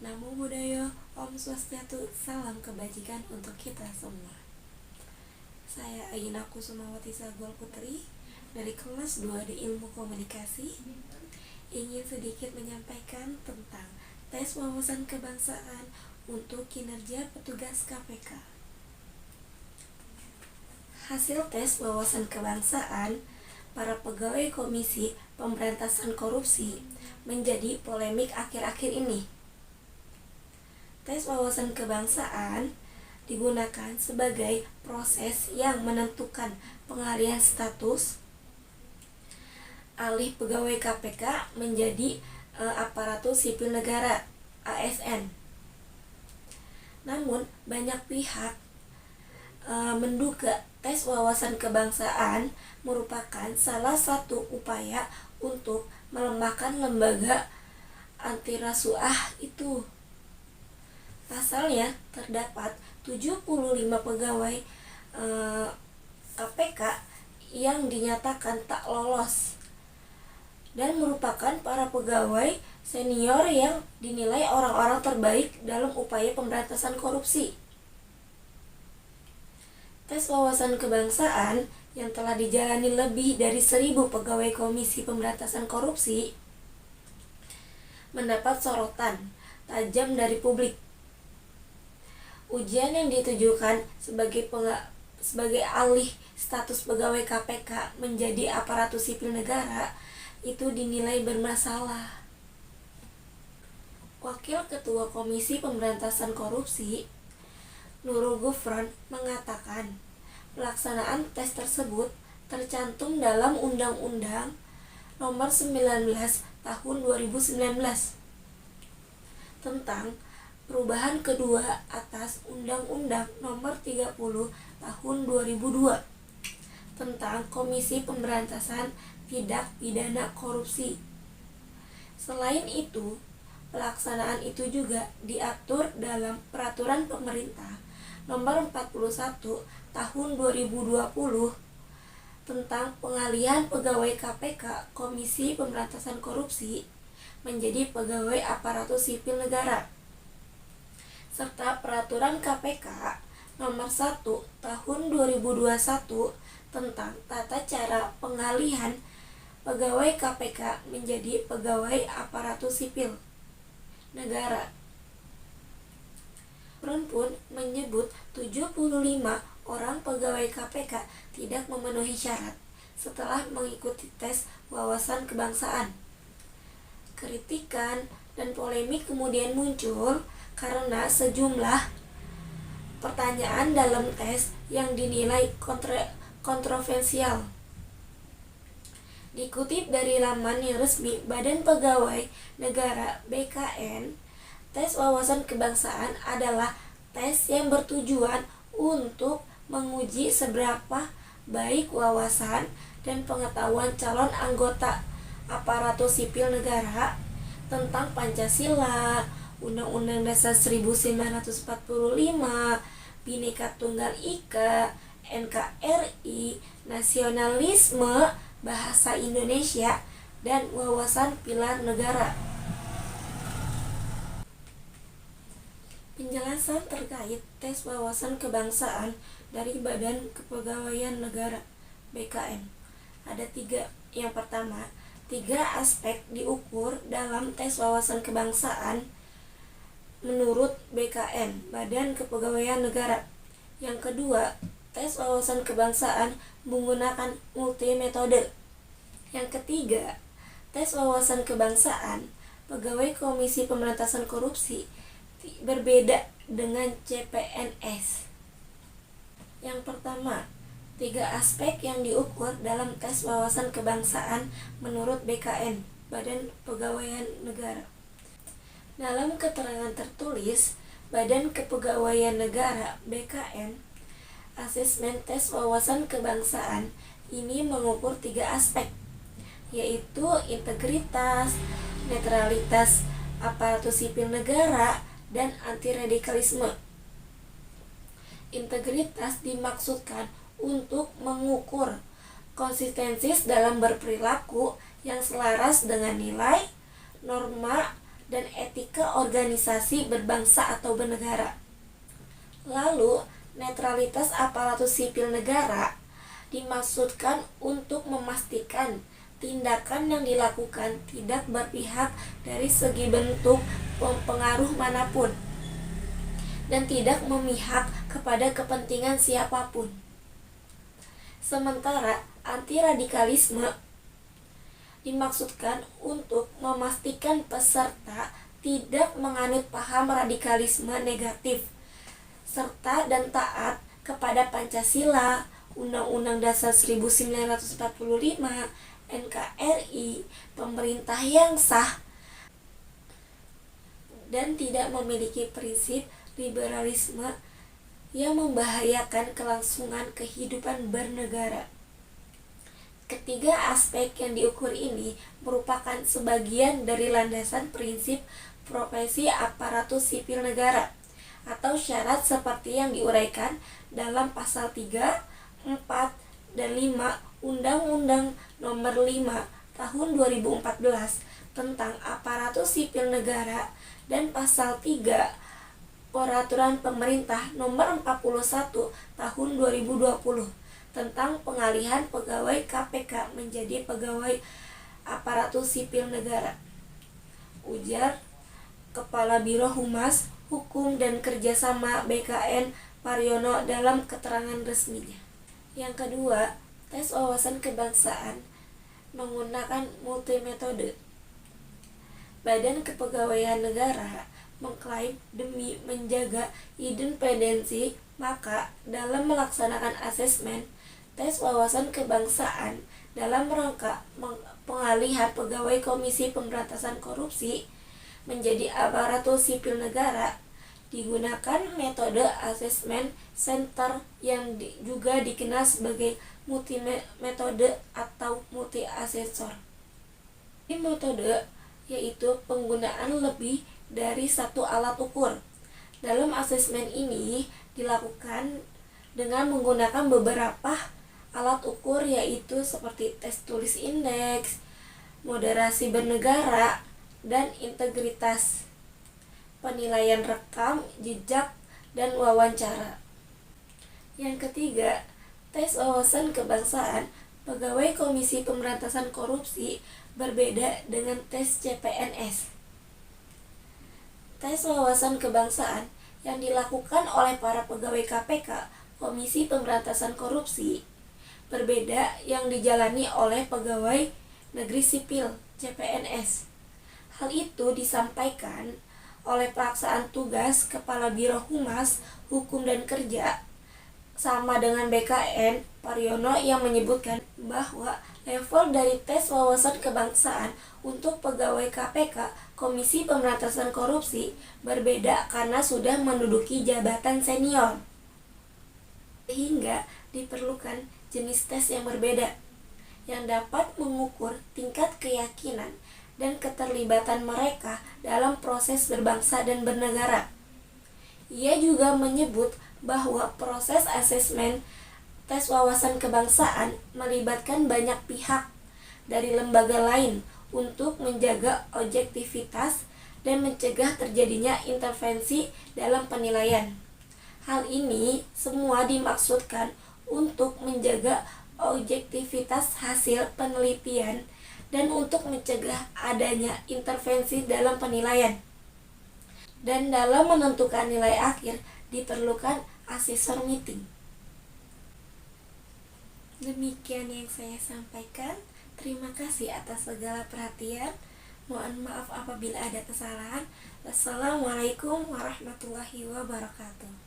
Namo Buddhaya, Om Swastiastu, salam kebajikan untuk kita semua. Saya Aina Kusumawati Sagol Putri dari kelas 2 di Ilmu Komunikasi ingin sedikit menyampaikan tentang tes wawasan kebangsaan untuk kinerja petugas KPK. Hasil tes wawasan kebangsaan para pegawai Komisi Pemberantasan Korupsi menjadi polemik akhir-akhir ini. Tes wawasan kebangsaan digunakan sebagai proses yang menentukan pengalihan status alih pegawai KPK menjadi aparatur sipil negara ASN. Namun banyak pihak menduga tes wawasan kebangsaan merupakan salah satu upaya untuk melemahkan lembaga anti rasuah itu. Pasalnya terdapat 75 pegawai KPK yang dinyatakan tak lolos dan merupakan para pegawai senior yang dinilai orang-orang terbaik dalam upaya pemberantasan korupsi. Tes wawasan kebangsaan yang telah dijalani lebih dari 1.000 pegawai Komisi Pemberantasan Korupsi mendapat sorotan tajam dari publik. Ujian yang ditujukan sebagai alih status pegawai KPK menjadi aparatur sipil negara itu dinilai bermasalah. Wakil Ketua Komisi Pemberantasan Korupsi, Nurul Gufron, mengatakan pelaksanaan tes tersebut tercantum dalam Undang-Undang Nomor 19 Tahun 2019 tentang perubahan kedua atas Undang-Undang Nomor 30 Tahun 2002 tentang Komisi Pemberantasan Tindak Pidana Korupsi. Selain itu, pelaksanaan itu juga diatur dalam Peraturan Pemerintah Nomor 41 Tahun 2020 tentang pengalihan pegawai KPK Komisi Pemberantasan Korupsi menjadi pegawai aparatur sipil negara, serta Peraturan KPK Nomor 1 Tahun 2021 tentang tata cara pengalihan pegawai KPK menjadi pegawai aparatur sipil negara. Gufron pun menyebut 75 orang pegawai KPK tidak memenuhi syarat setelah mengikuti tes wawasan kebangsaan. Kritikan dan polemik kemudian muncul karena sejumlah pertanyaan dalam tes yang dinilai kontroversial. Dikutip dari laman resmi Badan Pegawai Negara BKN, tes wawasan kebangsaan adalah tes yang bertujuan untuk menguji seberapa baik wawasan dan pengetahuan calon anggota aparatur sipil negara tentang Pancasila, Undang-Undang Dasar 1945, Bhinneka Tunggal Ika, NKRI, nasionalisme, bahasa Indonesia, dan wawasan pilar negara. Penjelasan terkait tes wawasan kebangsaan dari Badan Kepegawaian Negara BKN ada 3. Yang pertama, 3 aspek diukur dalam tes wawasan kebangsaan menurut BKN, Badan Kepegawaian Negara. Yang kedua, tes wawasan kebangsaan menggunakan multimetode. Yang ketiga, tes wawasan kebangsaan pegawai Komisi Pemberantasan Korupsi berbeda dengan CPNS. Yang pertama, 3 aspek yang diukur dalam tes wawasan kebangsaan menurut BKN, Badan Kepegawaian Negara. Dalam keterangan tertulis Badan Kepegawaian Negara BKN, asesmen tes wawasan kebangsaan ini mengukur 3 aspek, yaitu integritas, netralitas aparatur sipil negara, dan anti-radikalisme. Integritas dimaksudkan untuk mengukur konsistensi dalam berperilaku yang selaras dengan nilai, norma, dan etika organisasi berbangsa atau bernegara. Lalu, netralitas aparatus sipil negara dimaksudkan untuk memastikan tindakan yang dilakukan tidak berpihak dari segi bentuk pengaruh manapun dan tidak memihak kepada kepentingan siapapun. Sementara anti-radikalisme dimaksudkan untuk memastikan peserta tidak menganut paham radikalisme negatif serta dan taat kepada Pancasila, Undang-Undang Dasar 1945, NKRI, pemerintah yang sah, dan tidak memiliki prinsip liberalisme yang membahayakan kelangsungan kehidupan bernegara. Ketiga aspek yang diukur ini merupakan sebagian dari landasan prinsip profesi aparatus sipil negara atau syarat seperti yang diuraikan dalam pasal 3, 4, dan 5 Undang-Undang Nomor 5 Tahun 2014 tentang aparatus sipil negara dan pasal 3 Peraturan Pemerintah Nomor 41 Tahun 2020 tentang pengalihan pegawai KPK menjadi pegawai aparatus sipil negara. Ujar Kepala Biro Humas Hukum dan Kerjasama BKN Paryono dalam keterangan resminya. Yang kedua, tes wawasan kebangsaan menggunakan multimetode. Badan Kepegawaian Negara mengklaim demi menjaga independensi, maka dalam melaksanakan asesmen tes wawasan kebangsaan dalam rangka pengalihan pegawai Komisi Pemberantasan Korupsi menjadi aparatus sipil negara digunakan metode asesmen center yang juga dikenal sebagai multimetode atau multi asesor. Ini metode yaitu penggunaan lebih dari satu alat ukur. Dalam asesmen ini dilakukan dengan menggunakan beberapa alat ukur yaitu seperti tes tulis indeks, moderasi bernegara, dan integritas, penilaian rekam, jejak, dan wawancara. Yang ketiga, tes wawasan kebangsaan pegawai Komisi Pemberantasan Korupsi berbeda dengan tes CPNS. Tes wawasan kebangsaan yang dilakukan oleh para pegawai KPK, Komisi Pemberantasan Korupsi, berbeda yang dijalani oleh pegawai negeri sipil, CPNS. Hal itu disampaikan oleh pelaksana tugas Kepala Biro Humas Hukum dan Kerja sama dengan BKN Paryono yang menyebutkan bahwa level dari tes wawasan kebangsaan untuk pegawai KPK Komisi Pemberantasan Korupsi berbeda karena sudah menduduki jabatan senior, sehingga diperlukan jenis tes yang berbeda yang dapat mengukur tingkat keyakinan dan keterlibatan mereka dalam proses berbangsa dan bernegara. Ia juga menyebut bahwa proses asesmen tes wawasan kebangsaan melibatkan banyak pihak dari lembaga lain untuk menjaga objektivitas dan mencegah terjadinya intervensi dalam penilaian. Hal ini semua dimaksudkan untuk menjaga objektivitas hasil penelitian dan untuk mencegah adanya intervensi dalam penilaian. Dan dalam menentukan nilai akhir diperlukan asesor meeting. Demikian yang saya sampaikan. Terima kasih atas segala perhatian. Mohon maaf apabila ada kesalahan. Wassalamualaikum warahmatullahi wabarakatuh.